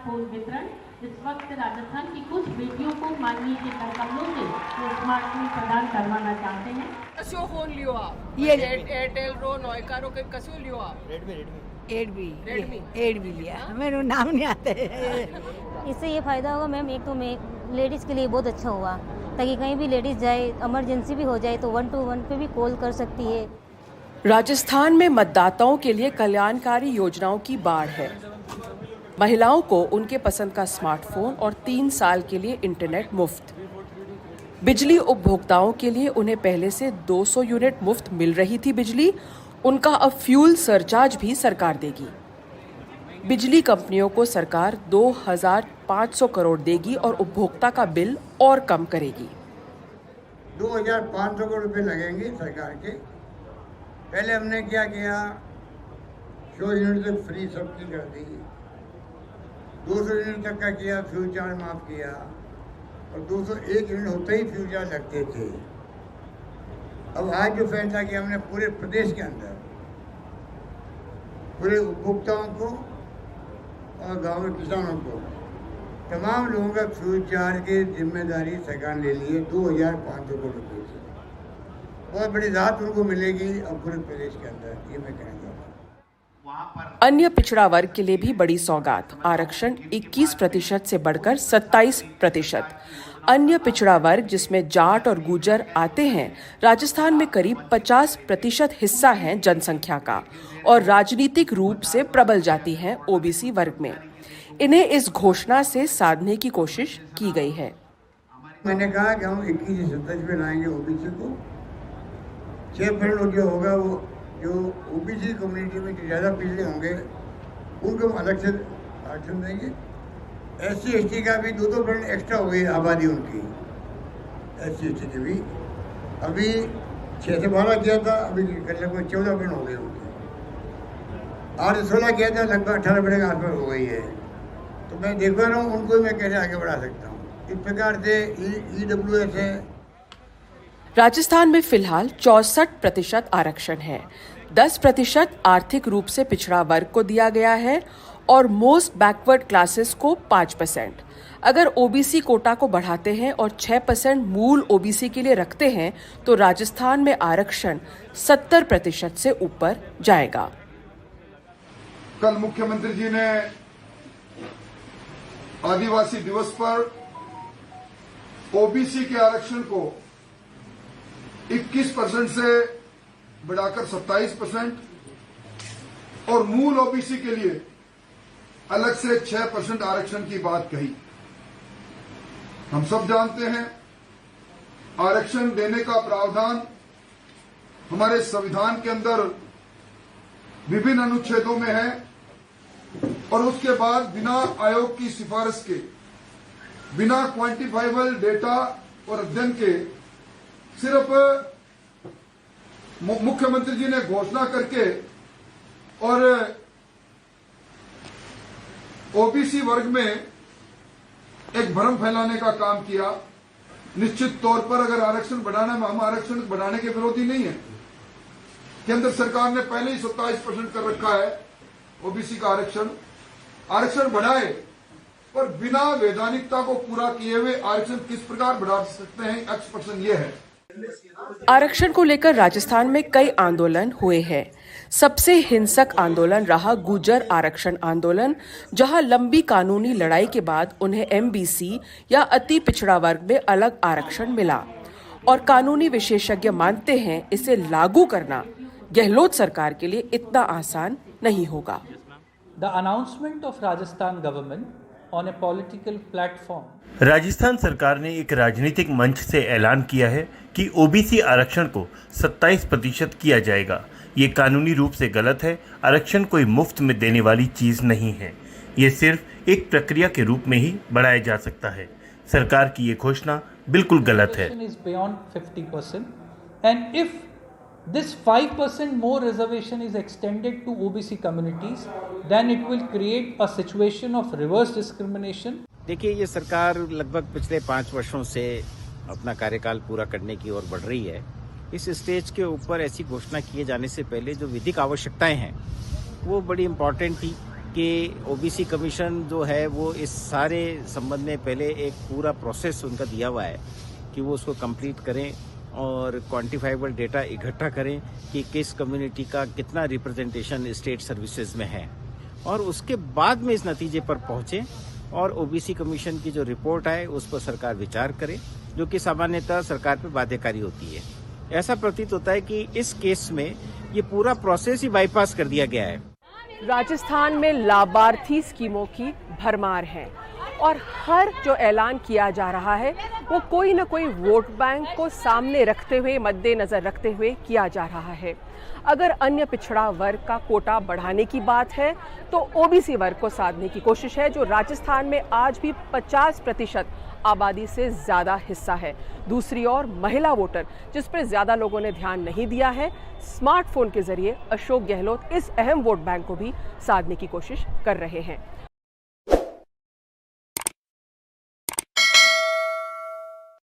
Smartphone वितरण। इस वक्त राजस्थान की कुछ बेटियों को माननीय के कर कमलों से वो स्मार्टफोन प्रदान करवाना चाहते हैं। कस्यो फोन लियो आप? ये एयरटेल रो नोयका रो कस्यो लियो आप? रेडमी लिया, मेरे नाम नहीं आते। इससे ये फ़ायदा होगा मैम, एक तो लेडीज़ के लिए बहुत अच्छा हुआ, ताकि कहीं भी लेडीज़ जाए, इमरजेंसी भी हो जाए तो 121 पे भी कॉल कर सकती है। राजस्थान में मतदाताओं के लिए कल्याणकारी योजनाओं की बाढ़ है। महिलाओं को उनके पसंद का स्मार्टफोन और 3 साल के लिए इंटरनेट मुफ्त। बिजली उपभोक्ताओं के लिए उन्हें पहले से 200 यूनिट मुफ्त मिल रही थी बिजली, उनका अब फ्यूल सरचार्ज भी सरकार देगी। बिजली कंपनियों को सरकार 2500 करोड़ देगी और उपभोक्ता का बिल और कम करेगी। 2500 करोड़ रुपए लगेंगे सरकार के। पहले हमने क्या किया, 100 यूनिट तक फ्री सब्सिडी कर दी, 200 यूनिट तक का किया, फ्यूल चार्ज माफ किया, और 201 यूनिट होते ही फ्यूल चार्ज लगते थे। अब आज जो फैसला किया हमने पूरे प्रदेश के अंदर पूरे उपभोक्ताओं को और गाँव के किसानों को, तमाम लोगों का फ्यूल चार्ज की जिम्मेदारी सरकार ले ली है 2500 करोड़ रुपये से। बहुत बड़ी राहत उनको मिलेगी अब पूरे प्रदेश के अंदर, ये मैं कहना चाहूँगा। अन्य पिछड़ा वर्ग के लिए भी बड़ी सौगात, आरक्षण 21% से बढ़कर 27%। अन्य पिछड़ा वर्ग जिसमें जाट और गुर्जर आते हैं, राजस्थान में करीब 50% हिस्सा है जनसंख्या का और राजनीतिक रूप से प्रबल जाति हैं ओबीसी वर्ग में। इन्हें इस घोषणा से साधने की कोशिश की गई है। मैंने कहा कि हम 21 में लाएंगे ओबीसी को। 6% जो होगा वो जो ओबीसी कम्युनिटी में जो ज़्यादा पिछड़े होंगे उनको हम अलग से आरक्षण देंगे। SC/ST का भी 2% एक्स्ट्रा हो गई आबादी उनकी, SC/ST की भी अभी 6 से 12 किया था, अभी लगभग 14% हो गई उनकी। 8 से 16 किया था, लगभग 18% के आसपास हो गई है। तो मैं देख पा रहा हूँ उनको मैं कैसे आगे बढ़ा सकता हूँ। इस प्रकार से EWS है। राजस्थान में फिलहाल 64% आरक्षण है, 10% आर्थिक रूप से पिछड़ा वर्ग को दिया गया है और मोस्ट बैकवर्ड क्लासेस को 5%। अगर ओबीसी कोटा को बढ़ाते हैं और 6% मूल ओबीसी के लिए रखते हैं तो राजस्थान में आरक्षण 70% से ऊपर जाएगा। कल मुख्यमंत्री जी ने आदिवासी दिवस पर ओबीसी के आरक्षण को 21% से बढ़ाकर 27% और मूल ओबीसी के लिए अलग से 6% आरक्षण की बात कही। हम सब जानते हैं आरक्षण देने का प्रावधान हमारे संविधान के अंदर विभिन्न अनुच्छेदों में है और उसके बाद बिना आयोग की सिफारिश के, बिना क्वांटिफाइबल डेटा और अध्ययन के सिर्फ मुख्यमंत्री जी ने घोषणा करके और ओबीसी वर्ग में एक भ्रम फैलाने का काम किया। निश्चित तौर पर अगर आरक्षण बढ़ाना में, हम आरक्षण बढ़ाने के विरोधी नहीं है। केंद्र सरकार ने पहले ही 27% कर रखा है ओबीसी का आरक्षण बढ़ाए, पर बिना वैधानिकता को पूरा किए हुए आरक्षण किस प्रकार बढ़ा सकते हैं, X परसेंट ये है। आरक्षण को लेकर राजस्थान में कई आंदोलन हुए हैं। सबसे हिंसक आंदोलन रहा गुर्जर आरक्षण आंदोलन, जहां लंबी कानूनी लड़ाई के बाद उन्हें MBC या अति पिछड़ा वर्ग में अलग आरक्षण मिला और कानूनी विशेषज्ञ मानते हैं इसे लागू करना गहलोत सरकार के लिए इतना आसान नहीं होगा। The announcement of Rajasthan government on a political platform. Rajasthan सरकार ने एक राजनीतिक मंच से ऐलान किया है कि ओबीसी आरक्षण को 27% किया जाएगा। ये कानूनी रूप से गलत है। आरक्षण कोई मुफ्त में देने वाली चीज नहीं है, ये सिर्फ एक प्रक्रिया के रूप में ही बढ़ाया जा सकता है। सरकार की ये घोषणा बिल्कुल गलत है। This 5% more reservation is extended to OBC communities, then it will create a situation of reverse discrimination. देखिए, ये सरकार लगभग पिछले 5 वर्षों से अपना कार्यकाल पूरा करने की ओर बढ़ रही है। इस स्टेज के ऊपर ऐसी घोषणा किए जाने से पहले जो विधिक आवश्यकताएं हैं वो बड़ी इम्पोर्टेंट थी। कि ओबीसी कमीशन जो है वो इस सारे संबंध में पहले एक पूरा प्रोसेस उनका दिया हुआ है कि वो उसको कंप्लीट करें और क्वांटिफाइबल डेटा इकट्ठा करें कि किस कम्युनिटी का कितना रिप्रेजेंटेशन स्टेट सर्विसेज में है, और उसके बाद में इस नतीजे पर पहुंचे और ओबीसी कमीशन की जो रिपोर्ट आए उस पर सरकार विचार करे, जो कि सामान्यतः सरकार पर बाध्यकारी होती है। ऐसा प्रतीत होता है कि इस केस में ये पूरा प्रोसेस ही बाईपास कर दिया गया है। राजस्थान में लाभार्थी स्कीमों की भरमार है और हर जो ऐलान किया जा रहा है वो कोई न कोई वोट बैंक को सामने रखते हुए, मद्देनजर रखते हुए किया जा रहा है। अगर अन्य पिछड़ा वर्ग का कोटा बढ़ाने की बात है तो ओबीसी वर्ग को साधने की कोशिश है, जो राजस्थान में आज भी 50% आबादी से ज़्यादा हिस्सा है। दूसरी ओर महिला वोटर, जिस पर ज़्यादा लोगों ने ध्यान नहीं दिया है, स्मार्टफोन के जरिए अशोक गहलोत इस अहम वोट बैंक को भी साधने की कोशिश कर रहे हैं।